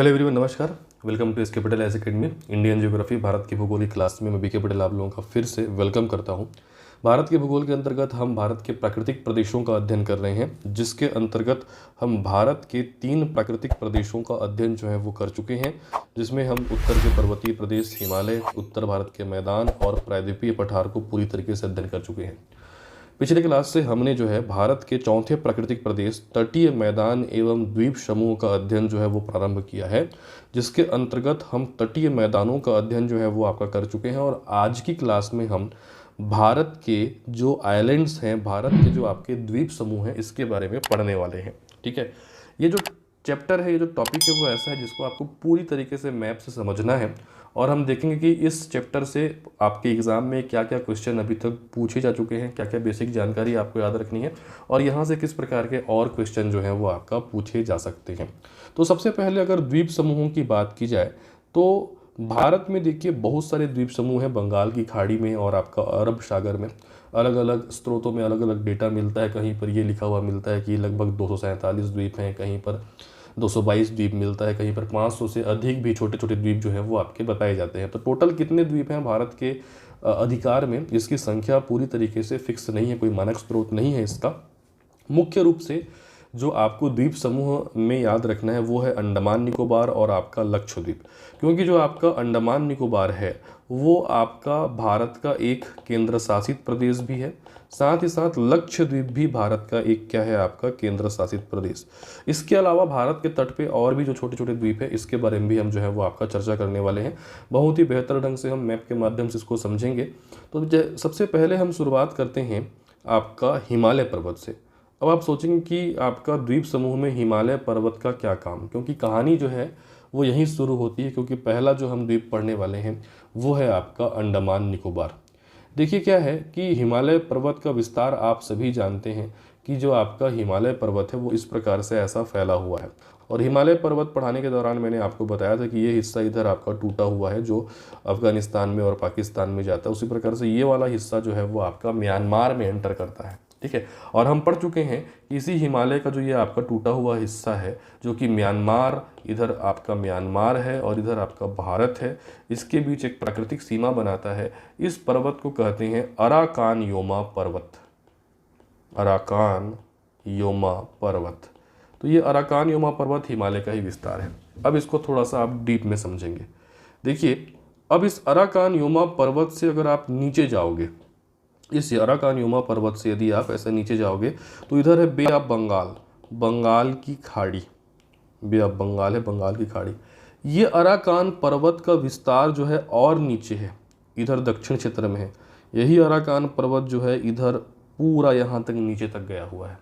Hello everyone, नमस्कार। Welcome to S के Patel S academy Indian geography Bharat की भूगोल की क्लास में मैं बी के पटेल आप लोगों का फिर से वेलकम करता हूं। भारत के भूगोल के अंतर्गत हम भारत के प्राकृतिक प्रदेशों का अध्ययन कर रहे हैं, जिसके अंतर्गत हम भारत के 3 प्राकृतिक प्रदेशों का अध्ययन जो है वो कर चुके हैं, जिसमें हम उत्तर के पर्वतीय प्रदेश, हिमालय, उत्तर भारत के मैदान और प्रायद्वीपीय पठार को पूरी तरीके से अध्ययन कर चुके हैं। पिछले क्लास से हमने जो है भारत के चौथे प्राकृतिक प्रदेश, तटीय मैदान एवं द्वीप समूह का अध्ययन जो है वो प्रारंभ किया है, जिसके अंतर्गत हम तटीय मैदानों का अध्ययन जो है वो आपका कर चुके हैं। और आज की क्लास में हम भारत के जो आइलैंड्स हैं, भारत के जो आपके द्वीप समूह हैं, इसके बारे में पढ़ने वाले हैं। ठीक है, ये जो चैप्टर है, ये जो टॉपिक है वो ऐसा है जिसको आपको पूरी तरीके से मैप से समझना है। और हम देखेंगे कि इस चैप्टर से आपके एग्ज़ाम में क्या क्या क्वेश्चन अभी तक पूछे जा चुके हैं, क्या क्या बेसिक जानकारी आपको याद रखनी है और यहाँ से किस प्रकार के और क्वेश्चन जो हैं वो आपका पूछे जा सकते हैं। तो सबसे पहले अगर द्वीप समूहों की बात की जाए तो भारत में देखिए बहुत सारे द्वीप समूह हैं। बंगाल की खाड़ी में और आपका अरब सागर में अलग अलग स्रोतों में अलग अलग डेटा मिलता है। कहीं पर ये लिखा हुआ मिलता है कि लगभग 247 द्वीप हैं, कहीं पर 222 द्वीप मिलता है, कहीं पर 500 से अधिक भी छोटे छोटे द्वीप जो हैं वो आपके बताए जाते हैं। तो टोटल कितने द्वीप हैं भारत के अधिकार में, इसकी संख्या पूरी तरीके से फिक्स नहीं है, कोई मानक स्रोत नहीं है इसका। मुख्य रूप से जो आपको द्वीप समूह में याद रखना है वो है अंडमान निकोबार और आपका लक्षद्वीप, क्योंकि जो आपका अंडमान निकोबार है वो आपका भारत का एक केंद्र शासित प्रदेश भी है, साथ ही साथ लक्षद्वीप भी भारत का एक क्या है, आपका केंद्र शासित प्रदेश। इसके अलावा भारत के तट पे और भी जो छोटे छोटे द्वीप है, इसके बारे में भी हम जो है वो आपका चर्चा करने वाले हैं। बहुत ही बेहतर ढंग से हम मैप के माध्यम से इसको समझेंगे। तो सबसे पहले हम शुरुआत करते हैं आपका हिमालय पर्वत से। अब आप सोचेंगे कि आपका द्वीप समूह में हिमालय पर्वत का क्या काम, क्योंकि कहानी जो है वो यहीं शुरू होती है, क्योंकि पहला जो हम द्वीप पढ़ने वाले हैं वो है आपका अंडमान निकोबार। देखिए क्या है कि हिमालय पर्वत का विस्तार आप सभी जानते हैं कि जो आपका हिमालय पर्वत है वो इस प्रकार से ऐसा फैला हुआ है। और हिमालय पर्वत पढ़ाने के दौरान मैंने आपको बताया था कि ये हिस्सा इधर आपका टूटा हुआ है जो अफगानिस्तान में और पाकिस्तान में जाता है। उसी प्रकार से ये वाला हिस्सा जो है वो आपका म्यांमार में एंटर करता है। ठीक है, और हम पढ़ चुके हैं कि इसी हिमालय का जो ये आपका टूटा हुआ हिस्सा है जो कि म्यांमार, इधर आपका म्यांमार है और इधर आपका भारत है, इसके बीच एक प्राकृतिक सीमा बनाता है। इस पर्वत को कहते हैं अराकान योमा पर्वत। अराकान योमा पर्वत। तो ये अराकान योमा पर्वत हिमालय का ही विस्तार है। अब इसको थोड़ा सा आप डीप में समझेंगे। देखिए, अब इस अराकान योमा पर्वत से अगर आप नीचे जाओगे, इस अराकान योमा पर्वत से यदि आप ऐसे नीचे जाओगे तो इधर है बे ऑफ बंगाल, बंगाल की खाड़ी। बे ऑफ बंगाल है, बंगाल की खाड़ी। ये अराकान पर्वत का विस्तार जो है और नीचे है, इधर दक्षिण क्षेत्र में है। यही अराकान पर्वत जो है इधर पूरा यहाँ तक नीचे तक गया हुआ है,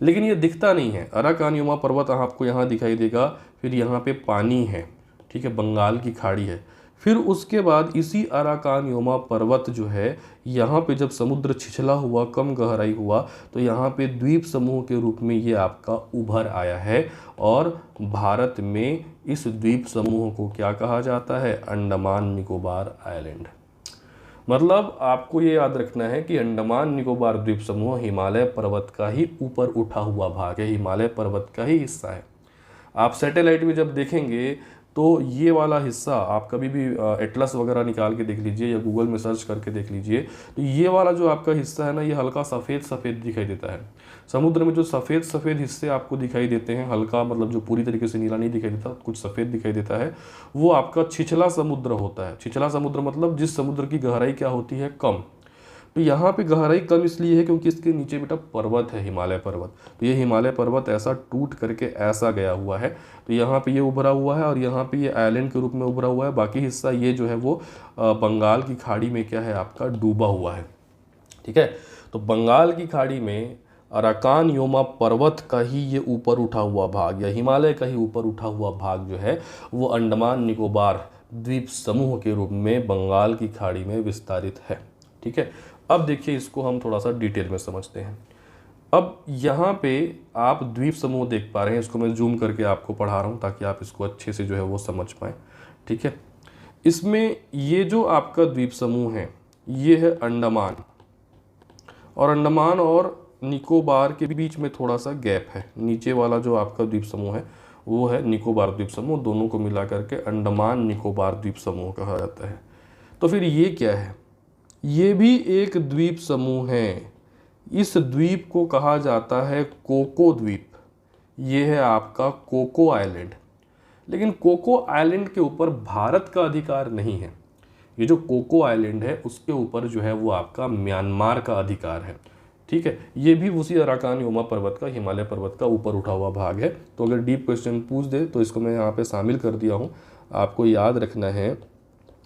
लेकिन ये दिखता नहीं है। अराकान योमा पर्वत आपको यहाँ दिखाई देगा, फिर यहाँ पे पानी है, ठीक है, बंगाल की खाड़ी है। फिर उसके बाद इसी अराकान योमा पर्वत जो है यहाँ पे जब समुद्र छिछला हुआ, कम गहराई हुआ, तो यहाँ पे द्वीप समूह के रूप में ये आपका उभर आया है। और भारत में इस द्वीप समूह को क्या कहा जाता है? अंडमान निकोबार आइलैंड। मतलब आपको ये याद रखना है कि अंडमान निकोबार द्वीप समूह हिमालय पर्वत का ही ऊपर उठा हुआ भाग है, हिमालय पर्वत का ही हिस्सा है। आप सैटेलाइट में जब देखेंगे तो ये वाला हिस्सा आप कभी भी एटलस वगैरह निकाल के देख लीजिए या गूगल में सर्च करके देख लीजिए, तो ये वाला जो आपका हिस्सा है ना, ये हल्का सफ़ेद सफ़ेद दिखाई देता है। समुद्र में जो सफ़ेद सफ़ेद हिस्से आपको दिखाई देते हैं, हल्का मतलब जो पूरी तरीके से नीला नहीं दिखाई देता, कुछ सफ़ेद दिखाई देता है, वो आपका छिछला समुद्र होता है। छिछला समुद्र मतलब जिस समुद्र की गहराई क्या होती है? कम। तो यहाँ पे गहराई कम इसलिए है क्योंकि इसके नीचे बेटा पर्वत है, हिमालय पर्वत। तो ये हिमालय पर्वत ऐसा टूट करके ऐसा गया हुआ है, तो यहाँ पे ये उभरा हुआ है और यहाँ पे ये आइलैंड के रूप में उभरा हुआ है। बाकी हिस्सा ये जो है वो बंगाल की खाड़ी में क्या है, आपका डूबा हुआ है। ठीक है, तो बंगाल की खाड़ी में अराकान योमा पर्वत का ही ये ऊपर उठा हुआ भाग या हिमालय का ही ऊपर उठा हुआ भाग जो है वो अंडमान निकोबार द्वीप समूह के रूप में बंगाल की खाड़ी में विस्तारित है। ठीक है, अब देखिए इसको हम थोड़ा सा डिटेल में समझते हैं। अब यहाँ पे आप द्वीप समूह देख पा रहे हैं, इसको मैं जूम करके आपको पढ़ा रहा हूँ ताकि आप इसको अच्छे से जो है वो समझ पाएँ। ठीक है, इसमें ये जो आपका द्वीप समूह है ये है अंडमान, और अंडमान और निकोबार के बीच में थोड़ा सा गैप है। नीचे वाला जो आपका द्वीप समूह है वो है निकोबार द्वीप समूह। दोनों को मिला करके अंडमान निकोबार द्वीप समूह कहा जाता है। तो फिर ये क्या है? ये भी एक द्वीप समूह है। इस द्वीप को कहा जाता है कोको द्वीप। ये है आपका कोको आइलैंड। लेकिन कोको आइलैंड के ऊपर भारत का अधिकार नहीं है। ये जो कोको आइलैंड है उसके ऊपर जो है वो आपका म्यांमार का अधिकार है। ठीक है, ये भी उसी अराकान योमा पर्वत का, हिमालय पर्वत का ऊपर उठा हुआ भाग है। तो अगर डीप क्वेश्चन पूछ दे तो इसको मैं यहाँ पे शामिल कर दिया हूँ। आपको याद रखना है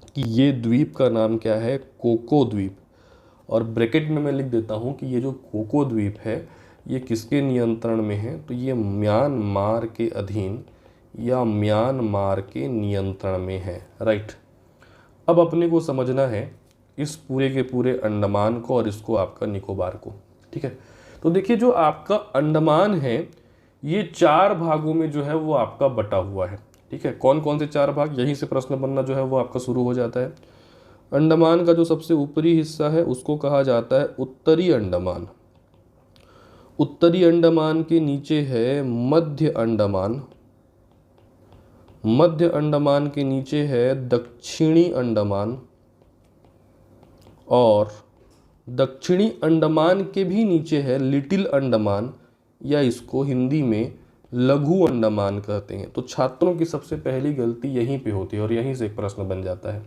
कि ये द्वीप का नाम क्या है? कोको द्वीप। और ब्रैकेट में मैं लिख देता हूँ कि ये जो कोको द्वीप है ये किसके नियंत्रण में है? तो ये म्यांमार के अधीन या म्यांमार के नियंत्रण में है। राइट। अब अपने को समझना है इस पूरे के पूरे अंडमान को और इसको आपका निकोबार को। ठीक है, तो देखिए जो आपका अंडमान है ये 4 भागों में जो है वो आपका बटा हुआ है। ठीक है, कौन कौन से 4 भाग? यहीं से प्रश्न बनना जो है वो आपका शुरू हो जाता है। अंडमान का जो सबसे ऊपरी हिस्सा है उसको कहा जाता है उत्तरी अंडमान। उत्तरी अंडमान के नीचे है मध्य अंडमान। मध्य अंडमान के नीचे है दक्षिणी अंडमान। और दक्षिणी अंडमान के भी नीचे है लिटिल अंडमान, या इसको हिंदी में लघु अंडमान कहते हैं। तो छात्रों की सबसे पहली गलती यहीं पे होती है और यहीं से एक प्रश्न बन जाता है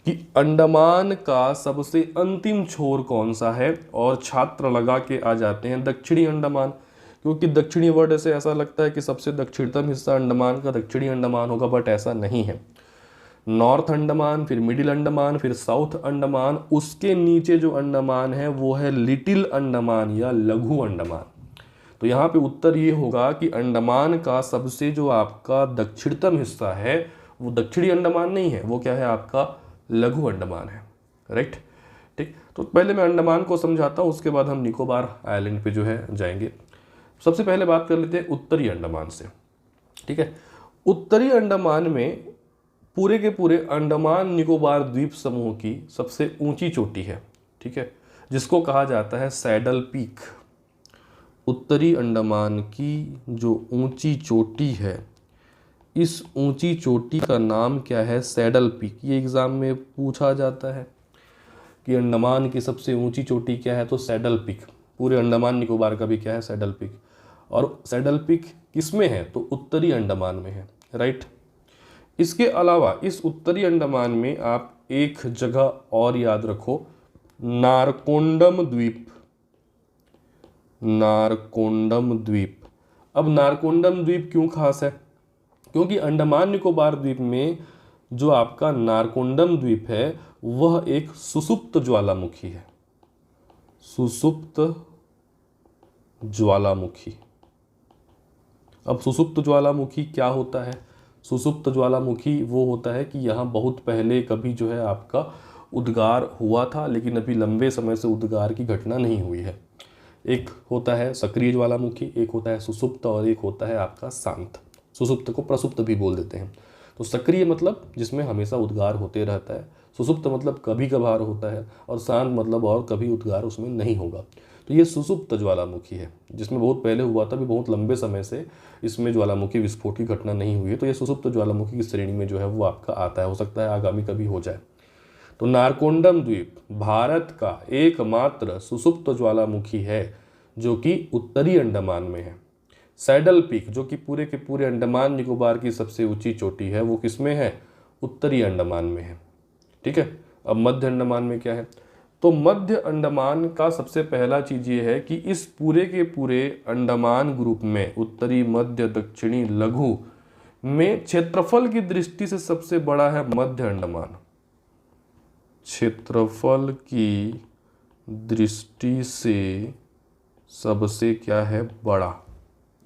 कि अंडमान का सबसे अंतिम छोर कौन सा है, और छात्र लगा के आ जाते हैं दक्षिणी अंडमान, क्योंकि दक्षिणी वर्ड से ऐसा लगता है कि सबसे दक्षिणतम हिस्सा अंडमान का दक्षिणी अंडमान होगा, बट ऐसा नहीं है। नॉर्थ अंडमान, फिर मिडिल अंडमान, फिर साउथ अंडमान, उसके नीचे जो अंडमान है वो है लिटिल अंडमान या लघु अंडमान। तो यहाँ पे उत्तर ये होगा कि अंडमान का सबसे जो आपका दक्षिणतम हिस्सा है वो दक्षिणी अंडमान नहीं है, वो क्या है? आपका लघु अंडमान है। राइट। ठीक, तो पहले मैं अंडमान को समझाता हूँ, उसके बाद हम निकोबार आइलैंड पे जो है जाएंगे। सबसे पहले बात कर लेते हैं उत्तरी अंडमान से। ठीक है, उत्तरी अंडमान में पूरे के पूरे अंडमान निकोबार द्वीप समूह की सबसे ऊंची चोटी है। ठीक है, जिसको कहा जाता है सैडल पीक। उत्तरी अंडमान की जो ऊंची चोटी है, इस ऊंची चोटी का नाम क्या है? Saddle peak. ये एग्जाम में पूछा जाता है कि अंडमान की सबसे ऊंची चोटी क्या है? तो सैडल पीक। पूरे अंडमान निकोबार का भी क्या है? Saddle peak. और सैडल पीक किस में है? तो उत्तरी अंडमान में है। राइट। इसके अलावा इस उत्तरी अंडमान में आप एक जगह और याद रखो, नारकोंडम द्वीप। नारकोंडम द्वीप। अब नारकोंडम द्वीप क्यों खास है? क्योंकि अंडमान निकोबार द्वीप में जो आपका नारकोंडम द्वीप है वह एक सुसुप्त ज्वालामुखी है। सुसुप्त ज्वालामुखी। अब सुसुप्त ज्वालामुखी क्या होता है? सुसुप्त ज्वालामुखी वो होता है कि यहाँ बहुत पहले कभी जो है आपका उद्गार हुआ था, लेकिन अभी लंबे समय से उद्गार की घटना नहीं हुई है। एक होता है सक्रिय ज्वालामुखी, एक होता है सुसुप्त, और एक होता है आपका शांत। सुसुप्त को प्रसुप्त भी बोल देते हैं। तो सक्रिय मतलब जिसमें हमेशा उद्गार होते रहता है, सुसुप्त मतलब कभी कभार होता है, और शांत मतलब और कभी उद्गार उसमें नहीं होगा। तो ये सुसुप्त ज्वालामुखी है, जिसमें बहुत पहले हुआ था, भी बहुत लंबे समय से इसमें ज्वालामुखी विस्फोट की घटना नहीं हुई है। तो ये सुसुप्त ज्वालामुखी की श्रेणी में जो है वो आपका आता है। हो सकता है आगामी कभी हो जाए। तो नारकोंडम द्वीप भारत का एकमात्र सुसुप्त ज्वालामुखी है जो कि उत्तरी अंडमान में है। सैडल पीक जो कि पूरे के पूरे अंडमान निकोबार की सबसे ऊंची चोटी है, वो किस में है? उत्तरी अंडमान में है। ठीक है, अब मध्य अंडमान में क्या है? तो मध्य अंडमान का सबसे पहला चीज ये है कि इस पूरे के पूरे अंडमान ग्रुप में उत्तरी, मध्य, दक्षिणी, लघु में क्षेत्रफल की दृष्टि से सबसे बड़ा है मध्य अंडमान। क्षेत्रफल की दृष्टि से सबसे क्या है? बड़ा।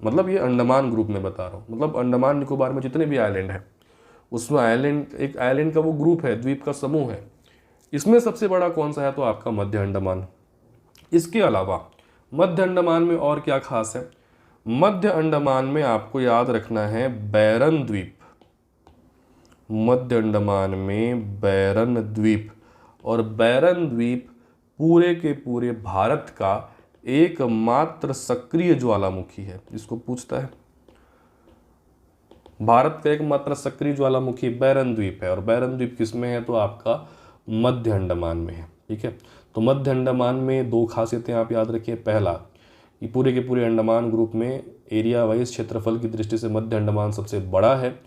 मतलब ये अंडमान ग्रुप में बता रहा हूँ, मतलब अंडमान निकोबार में जितने भी आइलैंड हैं उसमें आइलैंड, एक आइलैंड का वो ग्रुप है, द्वीप का समूह है, इसमें सबसे बड़ा कौन सा है? तो आपका मध्य अंडमान। इसके अलावा मध्य अंडमान में और क्या खास है? मध्य अंडमान में आपको याद रखना है बैरन द्वीप। मध्य अंडमान में बैरन द्वीप, और बैरन द्वीप पूरे के पूरे भारत का एकमात्र सक्रिय ज्वालामुखी है। जिसको पूछता है भारत का एकमात्र सक्रिय ज्वालामुखी बैरन द्वीप है, और बैरन द्वीप किस में है? तो आपका मध्य अंडमान में है। ठीक है, तो मध्य अंडमान में दो खासियतें आप याद रखिए। पहला, ये पूरे के पूरे अंडमान ग्रुप में एरिया वाइज क्षेत्रफल की दृष्टि से मध्य अंडमान सबसे बड़ा है,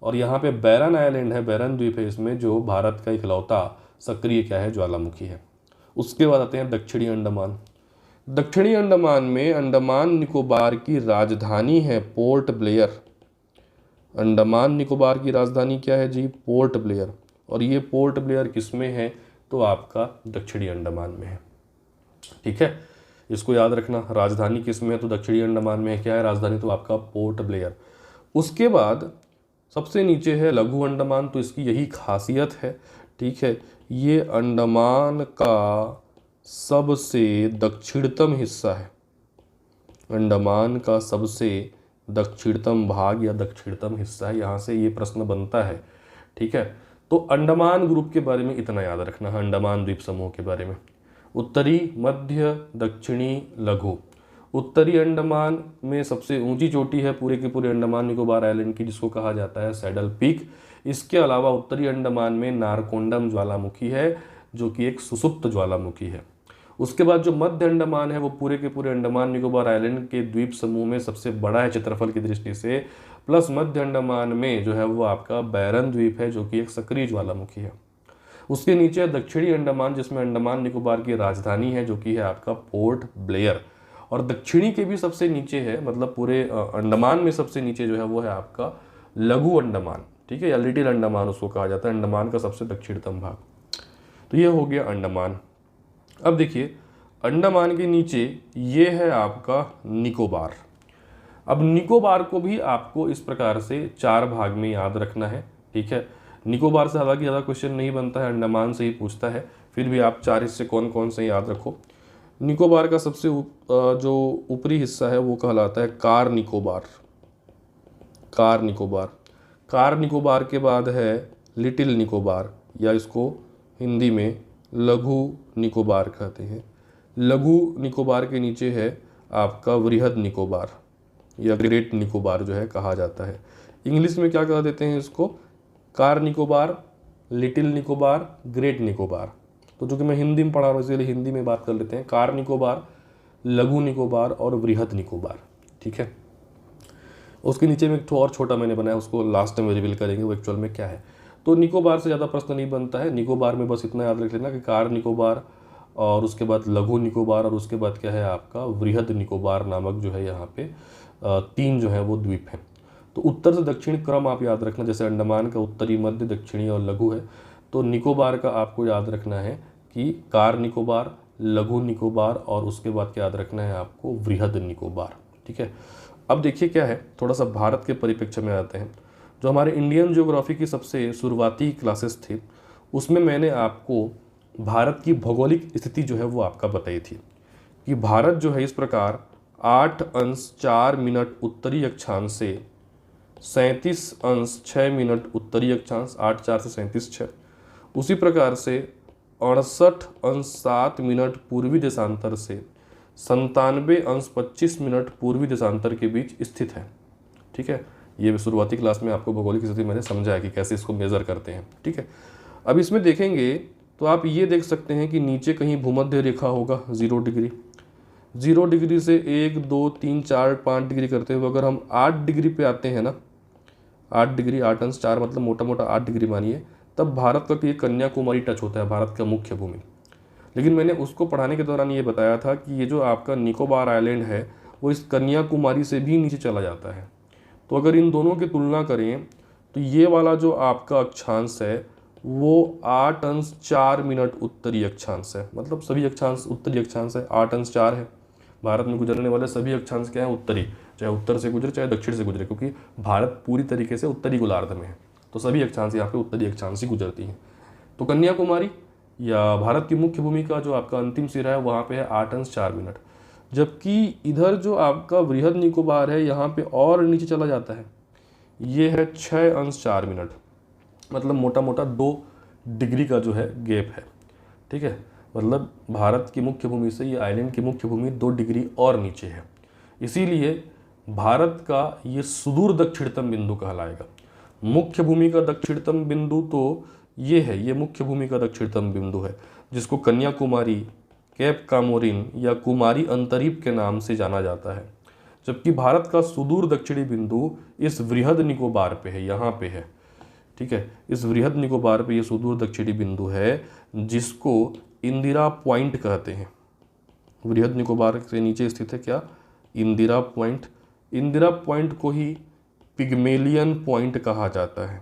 और यहाँ पे बैरन आइलैंड है, बैरन द्वीप है इसमें, जो भारत का इकलौता सक्रिय क्या है? ज्वालामुखी है। उसके बाद आते हैं दक्षिणी अंडमान। दक्षिणी अंडमान में अंडमान निकोबार की राजधानी है पोर्ट ब्लेयर। अंडमान निकोबार की राजधानी क्या है जी? Port Blair. और ये पोर्ट ब्लेयर किस में है? तो आपका दक्षिणी अंडमान में है। ठीक है, इसको याद रखना, राजधानी किस में है? तो दक्षिणी अंडमान में है। क्या है राजधानी? तो आपका पोर्ट ब्लेयर। उसके बाद सबसे नीचे है लघु अंडमान, तो इसकी यही खासियत है। ठीक है, ये अंडमान का सबसे दक्षिणतम हिस्सा है, अंडमान का सबसे दक्षिणतम भाग या दक्षिणतम हिस्सा है, यहाँ से ये प्रश्न बनता है। ठीक है, तो अंडमान ग्रुप के बारे में इतना याद रखना है, अंडमान द्वीप समूह के बारे में। उत्तरी, मध्य, दक्षिणी, लघु। उत्तरी अंडमान में सबसे ऊंची चोटी है पूरे के पूरे अंडमान निकोबार आइलैंड की, जिसको कहा जाता है सैडल पीक। इसके अलावा उत्तरी अंडमान में नारकोंडम ज्वालामुखी है, जो कि एक सुसुप्त ज्वालामुखी है। उसके बाद जो मध्य अंडमान है वो पूरे के पूरे अंडमान निकोबार आइलैंड के द्वीप समूह में सबसे बड़ा है क्षेत्रफल की दृष्टि से, प्लस मध्य अंडमान में जो है वो आपका बैरन द्वीप है, जो कि एक सक्रिय ज्वालामुखी है। उसके नीचे दक्षिणी अंडमान, जिसमें अंडमान निकोबार की राजधानी है, जो कि है आपका पोर्ट ब्लेयर। और दक्षिणी के भी सबसे नीचे है, मतलब पूरे अंडमान में सबसे नीचे जो है वो है आपका लघु अंडमान। ठीक है, या लिटिल अंडमान उसको कहा जाता है, अंडमान का सबसे दक्षिणतम भाग। तो ये हो गया अंडमान। अब देखिए, अंडमान के नीचे ये है आपका निकोबार। अब निकोबार को भी आपको इस प्रकार से 4 भाग में याद रखना है। ठीक है, निकोबार से हालांकि ज़्यादा क्वेश्चन नहीं बनता है, अंडमान से ही पूछता है, फिर भी आप 4 हिस्से कौन कौन से याद रखो। निकोबार का सबसे जो ऊपरी हिस्सा है वो कहलाता है car Nicobar. Car Nicobar. Car Nicobar के बाद है लिटिल निकोबार, या इसको हिंदी में लघु निकोबार कहते हैं। लघु निकोबार के नीचे है आपका वृहद निकोबार, या ग्रेट निकोबार जो है कहा जाता है। इंग्लिश में क्या कह देते हैं इसको? Car Nicobar, little Nicobar, great Nicobar. तो जो कि मैं हिंदी में पढ़ा रहा हूँ इसलिए हिंदी में बात कर लेते हैं। कार निकोबार, लघु निकोबार और वृहद निकोबार। ठीक है, उसके नीचे में एक ठो और छोटा मैंने बनाया, उसको लास्ट में रिवील करेंगे वो एक्चुअल में क्या है। तो निकोबार से ज़्यादा प्रश्न नहीं बनता है। निकोबार में बस इतना याद रख लेना कि कार निकोबार, और उसके बाद लघु निकोबार, और उसके बाद क्या है आपका वृहद निकोबार नामक जो है यहाँ पे 3 जो है वो द्वीप हैं। तो उत्तर से दक्षिण क्रम आप याद रखना, जैसे अंडमान का उत्तरी, मध्य, दक्षिणी और लघु है, तो निकोबार का आपको याद रखना है कि कार निकोबार, लघु निकोबार, और उसके बाद क्या याद रखना है आपको? वृहद निकोबार। ठीक है, अब देखिए क्या है, थोड़ा सा भारत के परिप्रेक्ष्य में आते हैं। जो हमारे इंडियन ज्योग्राफी की सबसे शुरुआती क्लासेस थे, उसमें मैंने आपको भारत की भौगोलिक स्थिति जो है वो आपका बताई थी कि भारत जो है इस प्रकार 8 अंश 4 मिनट उत्तरी अक्षांश से 37 अंश 6 मिनट उत्तरी अक्षांश, 8 4 से 37 6, उसी प्रकार से 68 अंश 7 मिनट पूर्वी देशांतर से 97 अंश 25 मिनट पूर्वी देशांतर के बीच स्थित है। ठीक है, ये शुरुआती क्लास में आपको भौगोलिक स्थिति मैंने समझाया कि कैसे इसको मेज़र करते हैं। ठीक है, अब इसमें देखेंगे तो आप ये देख सकते हैं कि नीचे कहीं भूमध्य रेखा होगा 0 डिग्री। 0 डिग्री से 1 2 3 4 5 डिग्री करते हुए अगर हम 8 डिग्री पे आते हैं ना, 8 डिग्री 8 अंश 4 मतलब मोटा मोटा 8 डिग्री मानिए, तब भारत का ये कन्याकुमारी टच होता है, भारत का मुख्य भूमि। लेकिन मैंने उसको पढ़ाने के दौरान ये बताया था कि ये जो आपका निकोबार आइलैंड है वो इस कन्याकुमारी से भी नीचे चला जाता है। तो अगर इन दोनों की तुलना करें तो ये वाला जो आपका अक्षांश है वो 8 अंश 4 मिनट उत्तरी अक्षांश है, मतलब सभी अक्षांश उत्तरी अक्षांश है, 8 अंश 4 है। भारत में गुजरने वाले सभी अक्षांश क्या है? उत्तरी, चाहे उत्तर से गुजरे चाहे दक्षिण से गुजरे, क्योंकि भारत पूरी तरीके से उत्तरी गोलार्ध में है, तो सभी अक्षांश यहाँ पे उत्तरी अक्षांश ही गुजरती हैं। तो कन्याकुमारी या भारत की मुख्य भूमि का जो आपका अंतिम सिरा है वहाँ पे है 8 अंश 4 मिनट, जबकि इधर जो आपका वृहद निकोबार है यहाँ पे और नीचे चला जाता है, ये है 6 अंश 4 मिनट, मतलब मोटा मोटा 2 डिग्री का जो है गैप है। ठीक है, मतलब भारत की मुख्य भूमि से ये आइलैंड की मुख्य भूमि 2 डिग्री और नीचे है। इसीलिए भारत का ये सुदूर दक्षिणतम बिंदु कहलाएगा। मुख्य भूमि का दक्षिणतम बिंदु तो ये है, ये मुख्य भूमि का दक्षिणतम बिंदु है, जिसको कन्याकुमारी, कैप कामोरिन या कुमारी अंतरीप के नाम से जाना जाता है। जबकि भारत का सुदूर दक्षिणी बिंदु इस वृहद निकोबार पे है, यहाँ पे है, ठीक है। इस वृहद निकोबार पे ये सुदूर दक्षिणी बिंदु है, जिसको इंदिरा पॉइंट कहते हैं। वृहद निकोबार से नीचे स्थित है क्या, इंदिरा पॉइंट। इंदिरा पॉइंट को ही पिग्मेलियन पॉइंट कहा जाता है,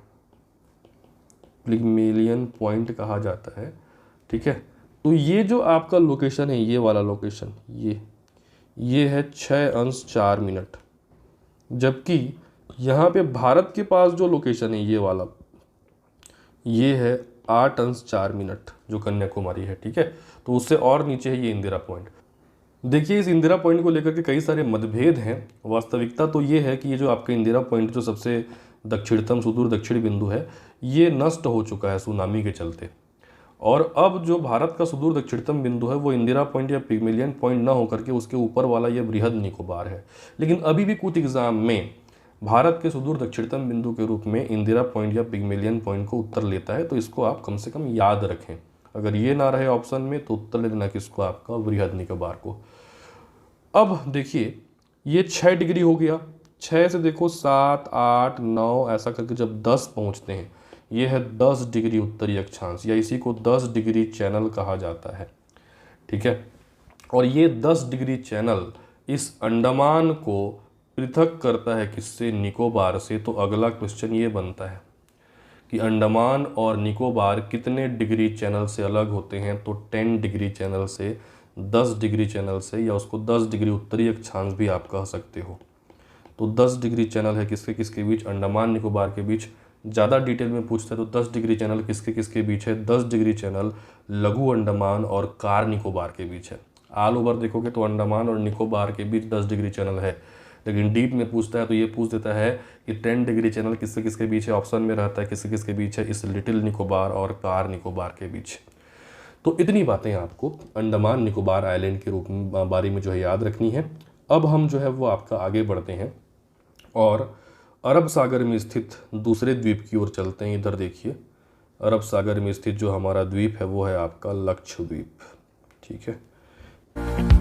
पिग्मेलियन पॉइंट कहा जाता है, ठीक है। तो ये जो आपका लोकेशन है, ये वाला लोकेशन, ये है 6 अंश 4 मिनट। जबकि यहाँ पे भारत के पास जो लोकेशन है, ये वाला, ये है 8 अंश 4 मिनट, जो कन्याकुमारी है, ठीक है। तो उससे और नीचे है ये इंदिरा पॉइंट। देखिए, इस इंदिरा पॉइंट को लेकर के कई सारे मतभेद हैं। वास्तविकता तो ये है कि ये जो आपका इंदिरा पॉइंट, जो सबसे दक्षिणतम सुदूर दक्षिणी बिंदु है, ये नष्ट हो चुका है सुनामी के चलते। और अब जो भारत का सुदूर दक्षिणतम बिंदु है, वो इंदिरा पॉइंट या पिग्मेलियन पॉइंट ना होकर के उसके ऊपर वाला ये वृहद निकोबार है। लेकिन अभी भी कुछ एग्जाम में भारत के सुदूर दक्षिणतम बिंदु के रूप में इंदिरा पॉइंट या पिग्मेलियन पॉइंट को उत्तर लेता है। तो इसको आप कम से कम याद रखें। अगर ये ना रहे ऑप्शन में तो उत्तर ले देना किसको, आपका वृहद निकोबार को। अब देखिए, ये 6 डिग्री हो गया। 6 से देखो 7, 8, 9 ऐसा करके जब 10 पहुंचते हैं, ये है 10 डिग्री उत्तरी अक्षांश, या इसी को 10 डिग्री चैनल कहा जाता है, ठीक है। और ये 10 डिग्री चैनल इस अंडमान को पृथक करता है किससे, निकोबार से। तो अगला क्वेश्चन ये बनता है कि अंडमान और निकोबार कितने डिग्री चैनल से अलग होते हैं। तो 10 डिग्री चैनल से, 10 डिग्री चैनल से, या उसको 10 डिग्री उत्तरी अक्षांश भी आप कह सकते हो। तो 10 डिग्री चैनल है किसके किसके बीच, अंडमान निकोबार के बीच। ज़्यादा डिटेल में पूछता है तो 10 डिग्री चैनल किसके किसके बीच है, 10 डिग्री चैनल लघु अंडमान और कार निकोबार के बीच है। ऑल ओवर देखोगे तो अंडमान और निकोबार के बीच 10 डिग्री चैनल है। लेकिन डीप में पूछता है तो ये पूछ देता है कि 10 डिग्री चैनल किसके किसके बीच है। ऑप्शन में रहता है किसके किसके बीच है, इस लिटिल निकोबार और कार निकोबार के बीच। तो इतनी बातें आपको अंडमान निकोबार आइलैंड के रूप में बारे में जो है याद रखनी है। अब हम जो है वो आपका आगे बढ़ते हैं और अरब सागर में स्थित दूसरे द्वीप की ओर चलते हैं। इधर देखिए, अरब सागर में स्थित जो हमारा द्वीप है वो है आपका लक्षद्वीप, ठीक है।